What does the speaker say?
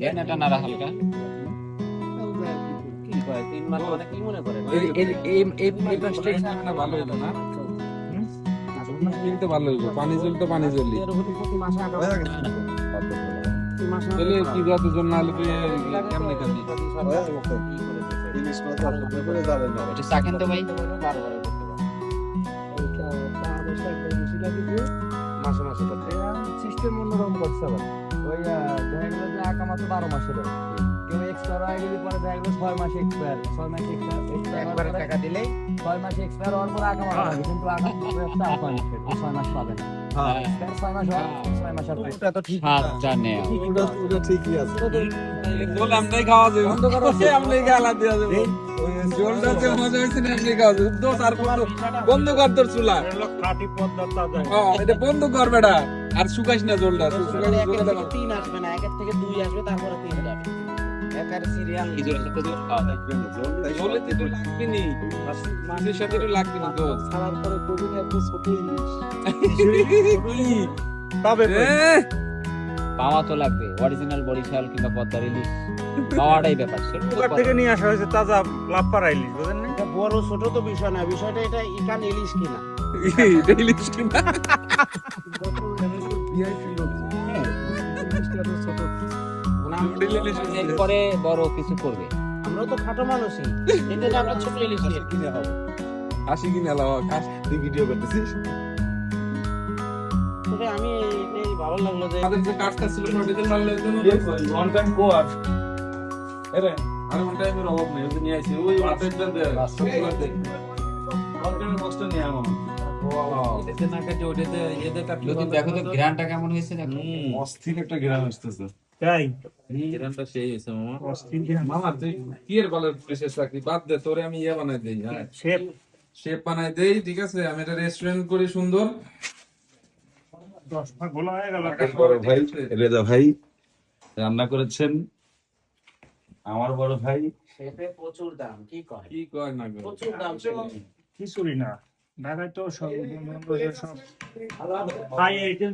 দেন এটা নাড়া হালকা। কি কয় 3 মাস মানে কি মনে করে? এই পাশটা না ভালো হলো না। তো ভালো হইব, পানি জ্বলতো পানি জ্বললি তাহলে কি যতজন না হলে কেমনে কেমনি এটা চাকেন তো ভাই। মাসে মাসে করতে সিস্টেম অন্যরকম করছে আবার ওই দেখা গেল যে আকামা তো 12 মাসের হয়। কেউ এক্সপায়ার হয়ে গেলে পরে দেখা গেল 6 মাসে এক্সপায়ার, 6 মাসে এক্সপায়ার একবার টাকা দিলেই 6 মাসে এক্সপায়ার হওয়ার পরে আকামা পাবে, কিন্তু আকামা 6 মাস পাবে না। হ্যাঁ 6 মাস হয়, 6 মাস আর পাবে। ওটা তো ঠিক সাতটা নেও। ওটা ঠিকই আছে। জল আমরাই খাওয়া যাবে, বন্ধ করো, আমরাই গালা দেওয়া যাবে। জলটা যে মজা হয়েছে না আমরাই খাওয়া যাবে। দোষ আর বন্ধ কর তোর চুলা। এটা বন্ধ কর বেটা, আর শুকাইস না জলটা। মানে একের থেকে 3 আসবে না, একের থেকে 2 আসবে, তারপরে 3 যাবে। একার সিরিয়াল নিজের সাথে জল খাওয়া যায়। জলে তো লাগবে নি, মাছের সাথে তো লাগবে না দোষ। খাওয়ার পরে কবি এত ছোট ইলিশ তবে পাওয়া তো লাগবে, অরিজিনাল বরিশাল কিংবা পদ্মার ইলিশ পাওয়াটাই ব্যাপার। পুকুর থেকে নিয়ে আসা হয়েছে তাজা লাপ্পারা ইলিশ, বুঝেন না? এটা বড় ছোট তো বিষয় না, বিষয়টা এটা ইকান ইলিশ কিনা। ইলিশ কিনা ভিআইপি লোক ইলিশটা তো ছোট। পরে বড় কিছু করবে। আমরা তো খাটো মানুষই, এটা আমরা ছোট ইলিশ নিয়ে কিনে হবে হাসি কিনে এলাও খাস। তুই ভিডিও করতেছিস তবে আমি এই ভালো লাগলো যে আমাদের যে কাজটা ছিল ওটাতে মারলে জন্য ওয়ান টাইম কোয়ার আরে আর ওয়ান টাইমের অভাব নেই, ওই নিয়ে আইছি ওই ওয়ান টাইম দে ওয়ান টাইমের কষ্ট নিয়ে আমার এটাতে না কাটে ওটাতে এতে কাটলে যদি দেখো তো গ্রানটা কেমন হয়েছে দেখো। অস্থির একটা গ্রাম আসতেছে। তাই গ্রামটা সেই হয়েছে মামা। মামা তুই কি এর ভালো প্রেসেস চাকরি বাদ দে, তোরে আমি ইয়ে বানাই দেই। হ্যাঁ শেফ শেফ বানাই দেই, ঠিক আছে? আমি একটা রেস্টুরেন্ট করি সুন্দর। 10 ভাগ গোলা হয়ে গেল। বড় ভাই রেজা ভাই রান্না করেছেন, আমার বড় ভাই শেফে প্রচুর দাম, কি কয়? কি কয় না কয়? প্রচুর দাম শেফে। কিছুই না, ঢাকায় তো সব সব হাই আইটেম